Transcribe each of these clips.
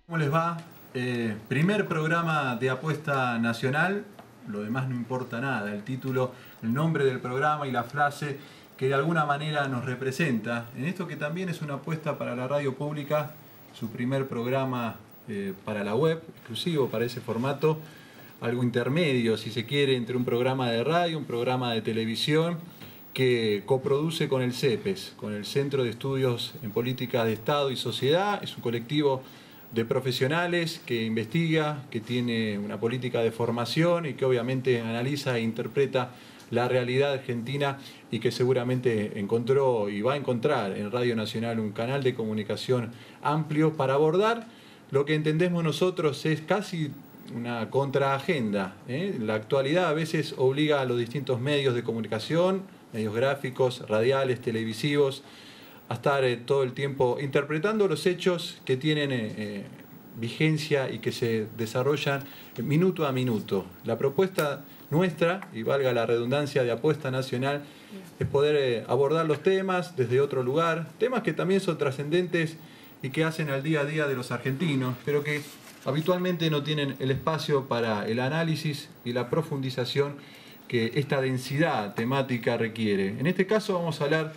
¿Cómo les va? Primer programa de Apuesta Nacional, lo demás no importa nada, el título, el nombre del programa y la frase que de alguna manera nos representa, en esto que también es una apuesta para la radio pública, su primer programa para la web, exclusivo para ese formato, algo intermedio, si se quiere, entre un programa de radio, un programa de televisión, que coproduce con el CEPES, con el Centro de Estudios en Políticas de Estado y Sociedad. Es un colectivo de profesionales que investiga, que tiene una política de formación y que obviamente analiza e interpreta la realidad argentina y que seguramente encontró y va a encontrar en Radio Nacional un canal de comunicación amplio para abordar lo que entendemos nosotros es casi una contraagenda. La actualidad a veces obliga a los distintos medios de comunicación, medios gráficos, radiales, televisivos, a estar todo el tiempo interpretando los hechos que tienen vigencia y que se desarrollan minuto a minuto. La propuesta nuestra, y valga la redundancia de Apuesta Nacional, es poder abordar los temas desde otro lugar, temas que también son trascendentes y que hacen al día a día de los argentinos, pero que habitualmente no tienen el espacio para el análisis y la profundización que esta densidad temática requiere. En este caso vamos a hablar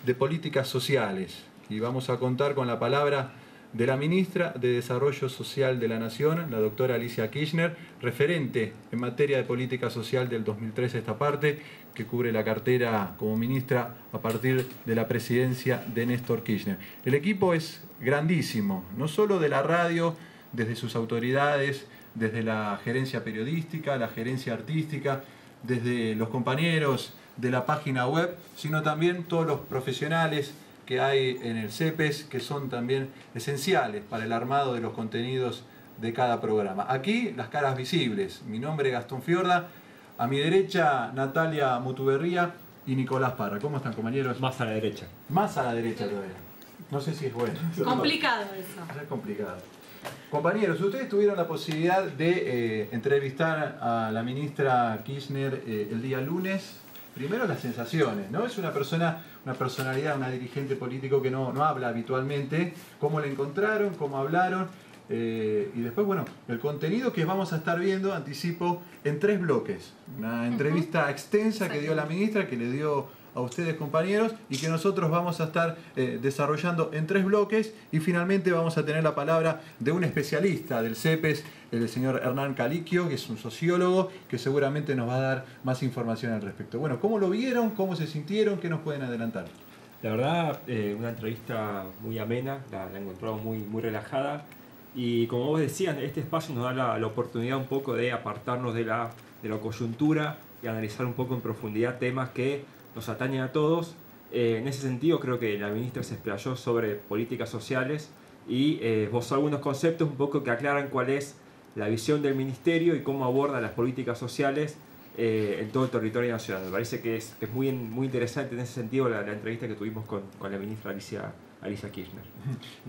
de políticas sociales y vamos a contar con la palabra de la ministra de Desarrollo Social de la Nación, la doctora Alicia Kirchner, referente en materia de política social del 2003 a esta parte, que cubre la cartera como ministra a partir de la presidencia de Néstor Kirchner. El equipo es grandísimo, no solo de la radio, desde sus autoridades, desde la gerencia periodística, la gerencia artística, desde los compañeros de la página web, sino también todos los profesionales que hay en el CEPES, que son también esenciales para el armado de los contenidos de cada programa. Aquí las caras visibles, mi nombre es Gastón Fiorda, a mi derecha Natalia Mutuberría y Nicolás Parra. ¿Cómo están, compañeros? Más a la derecha. Más a la derecha todavía. No sé si es bueno. Complicado eso. Es complicado. Compañeros, ustedes tuvieron la posibilidad de entrevistar a la ministra Kirchner el día lunes. Primero las sensaciones, ¿no? Es una persona, una personalidad, una dirigente político que no habla habitualmente. ¿Cómo la encontraron? ¿Cómo hablaron? Y después, bueno, el contenido que vamos a estar viendo, anticipo, en 3 bloques. Una entrevista extensa que dio la ministra, que le dio a ustedes, compañeros, y que nosotros vamos a estar desarrollando en 3 bloques, y finalmente vamos a tener la palabra de un especialista del CEPES, el señor Hernán Caliquio, que es un sociólogo, que seguramente nos va a dar más información al respecto. Bueno, ¿cómo lo vieron? ¿Cómo se sintieron? ¿Qué nos pueden adelantar? La verdad, una entrevista muy amena, la encontramos muy relajada, y como vos decías, este espacio nos da la oportunidad un poco de apartarnos de la coyuntura y analizar un poco en profundidad temas que nos atañen a todos. En ese sentido creo que la ministra se explayó sobre políticas sociales y esbozó algunos conceptos un poco que aclaran cuál es la visión del ministerio y cómo aborda las políticas sociales en todo el territorio nacional. Me parece que es muy interesante en ese sentido la entrevista que tuvimos con la ministra Alicia Kirchner.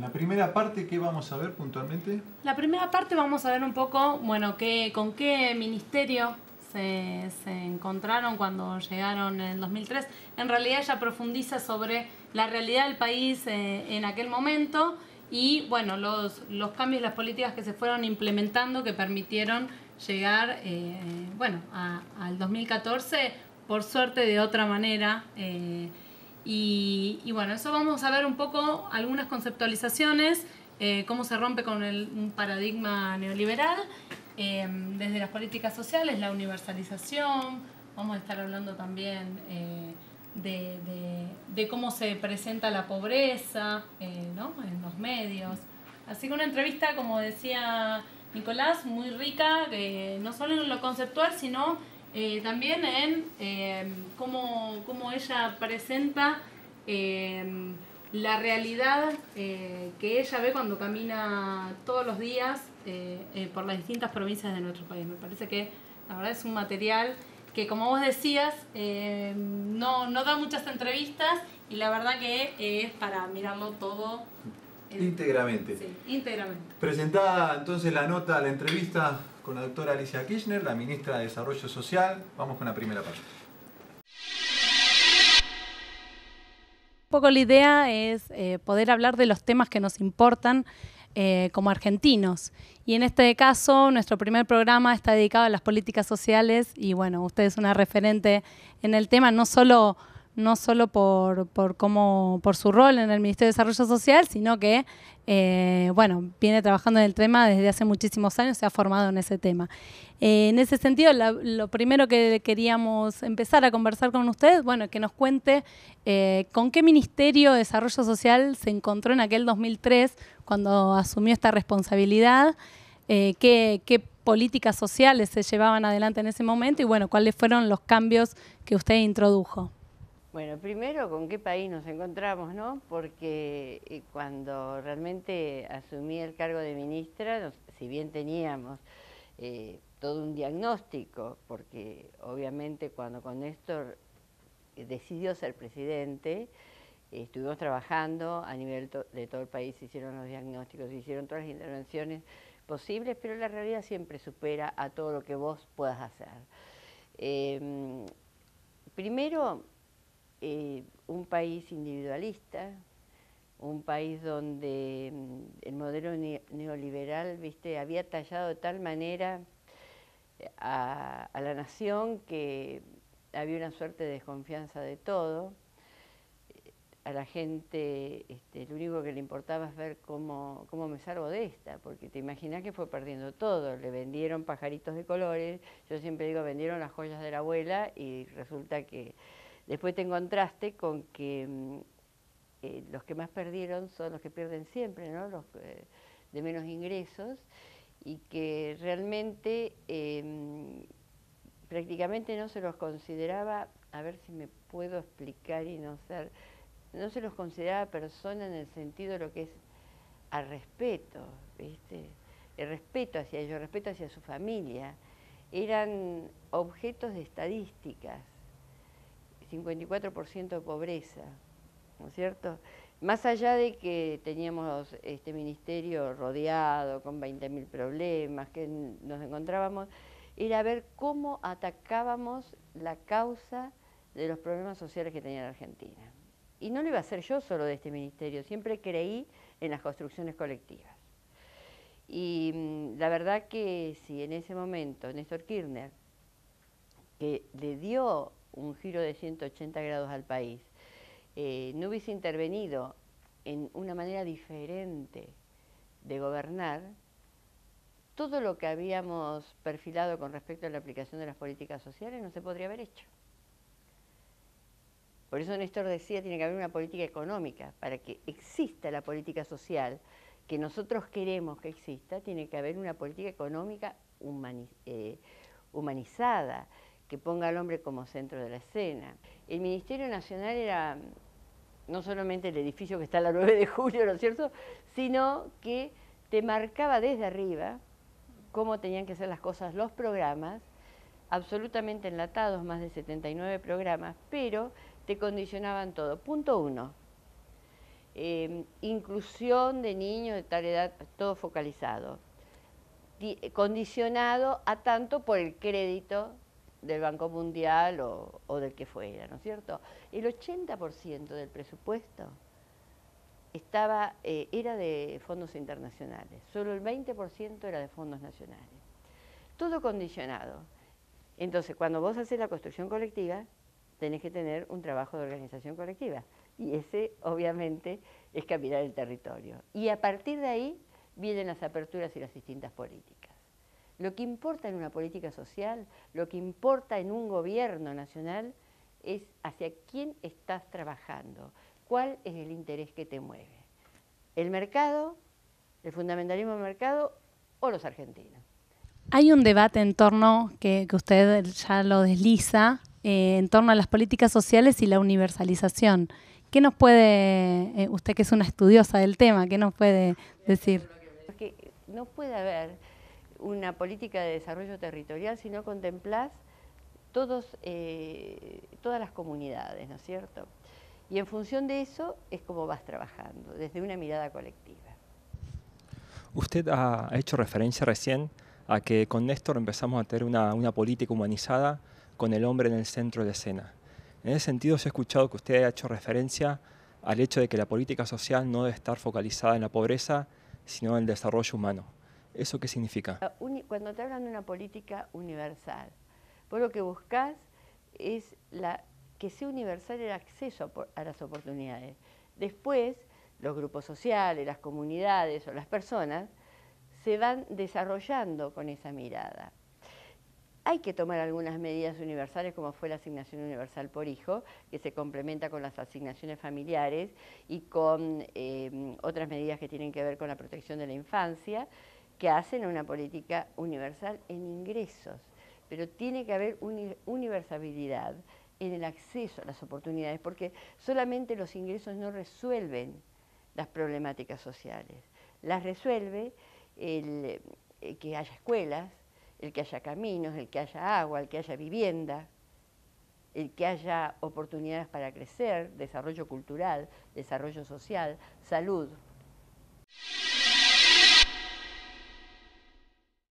La primera parte, ¿qué vamos a ver puntualmente? La primera parte vamos a ver un poco, bueno, con qué ministerio se encontraron cuando llegaron en el 2003. En realidad ella profundiza sobre la realidad del país en aquel momento y bueno, los cambios, las políticas que se fueron implementando que permitieron llegar al 2014, por suerte de otra manera. Y bueno, eso vamos a ver un poco algunas conceptualizaciones, cómo se rompe con un paradigma neoliberal. Desde las políticas sociales, la universalización, vamos a estar hablando también de cómo se presenta la pobreza, ¿no? En los medios. Así que una entrevista, como decía Nicolás, muy rica, no solo en lo conceptual, sino también en cómo ella presenta la realidad que ella ve cuando camina todos los días por las distintas provincias de nuestro país. Me parece que la verdad es un material que, como vos decías, no da muchas entrevistas y la verdad que es para mirarlo todo íntegramente. Sí, íntegramente. Presentada entonces la nota, la entrevista con la doctora Alicia Kirchner, la ministra de Desarrollo Social. Vamos con la primera parte. Un poco la idea es poder hablar de los temas que nos importan como argentinos. Y en este caso, nuestro primer programa está dedicado a las políticas sociales y bueno, usted es una referente en el tema, no solo por su rol en el Ministerio de Desarrollo Social, sino que bueno, viene trabajando en el tema desde hace muchísimos años, se ha formado en ese tema. En ese sentido, lo primero que queríamos empezar a conversar con ustedes, bueno, que nos cuente con qué Ministerio de Desarrollo Social se encontró en aquel 2003, cuando asumió esta responsabilidad, qué políticas sociales se llevaban adelante en ese momento y, bueno, cuáles fueron los cambios que usted introdujo. Bueno, primero, ¿con qué país nos encontramos, no? Porque cuando realmente asumí el cargo de ministra, si bien teníamos todo un diagnóstico, porque obviamente cuando con Néstor decidió ser presidente, estuvimos trabajando a nivel de todo el país, se hicieron los diagnósticos, se hicieron todas las intervenciones posibles, pero la realidad siempre supera a todo lo que vos puedas hacer. Primero, un país individualista, un país donde el modelo neoliberal, viste, había tallado de tal manera a la nación que había una suerte de desconfianza de todo. A la gente lo único que le importaba es ver cómo me salvo de esta, porque te imaginas que fue perdiendo todo, le vendieron pajaritos de colores, yo siempre digo, vendieron las joyas de la abuela y resulta que después te encontraste con que los que más perdieron son los que pierden siempre, ¿no? Los de menos ingresos, y que realmente prácticamente no se los consideraba, a ver si me puedo explicar y no se los consideraba personas en el sentido de lo que es al respeto, ¿viste? El respeto hacia ellos, el respeto hacia su familia. Eran objetos de estadísticas, 54% de pobreza, ¿no es cierto? Más allá de que teníamos este ministerio rodeado con 20.000 problemas, que nos encontrábamos, era ver cómo atacábamos la causa de los problemas sociales que tenía la Argentina. Y no lo iba a hacer yo solo de este ministerio, siempre creí en las construcciones colectivas. Y la verdad que si en ese momento Néstor Kirchner, que le dio un giro de 180 grados al país, no hubiese intervenido en una manera diferente de gobernar, todo lo que habíamos perfilado con respecto a la aplicación de las políticas sociales no se podría haber hecho. Por eso Néstor decía, tiene que haber una política económica. Para que exista la política social que nosotros queremos que exista, tiene que haber una política económica humanizada, que ponga al hombre como centro de la escena. El Ministerio Nacional era no solamente el edificio que está a la 9 de julio, ¿no es cierto?, sino que te marcaba desde arriba cómo tenían que ser las cosas, los programas, absolutamente enlatados, más de 79 programas, pero te condicionaban todo. Punto 1, inclusión de niños de tal edad, todo focalizado, condicionado a tanto por el crédito del Banco Mundial o del que fuera, ¿no es cierto? El 80% del presupuesto era de fondos internacionales, solo el 20% era de fondos nacionales. Todo condicionado. Entonces, cuando vos haces la construcción colectiva, tenés que tener un trabajo de organización colectiva. Y ese, obviamente, es caminar el territorio. Y a partir de ahí vienen las aperturas y las distintas políticas. Lo que importa en una política social, lo que importa en un gobierno nacional, es hacia quién estás trabajando, cuál es el interés que te mueve. ¿El mercado, el fundamentalismo del mercado o los argentinos? Hay un debate en torno, que usted ya lo desliza, en torno a las políticas sociales y la universalización. ¿Qué nos puede, usted que es una estudiosa del tema, qué nos puede decir? Porque no puede haber una política de desarrollo territorial si no contemplás todas las comunidades, ¿no es cierto? Y en función de eso es como vas trabajando, desde una mirada colectiva. Usted ha hecho referencia recién a que con Néstor empezamos a tener una política humanizada con el hombre en el centro de la escena. En ese sentido, yo he escuchado que usted ha hecho referencia al hecho de que la política social no debe estar focalizada en la pobreza, sino en el desarrollo humano. ¿Eso qué significa? Cuando te hablan de una política universal, vos lo que buscás es que sea universal el acceso a las oportunidades. Después, los grupos sociales, las comunidades o las personas se van desarrollando con esa mirada. Hay que tomar algunas medidas universales, como fue la asignación universal por hijo, que se complementa con las asignaciones familiares y con otras medidas que tienen que ver con la protección de la infancia, que hacen una política universal en ingresos. Pero tiene que haber universalidad en el acceso a las oportunidades, porque solamente los ingresos no resuelven las problemáticas sociales. Las resuelve el que haya escuelas, el que haya caminos, el que haya agua, el que haya vivienda, el que haya oportunidades para crecer, desarrollo cultural, desarrollo social, salud.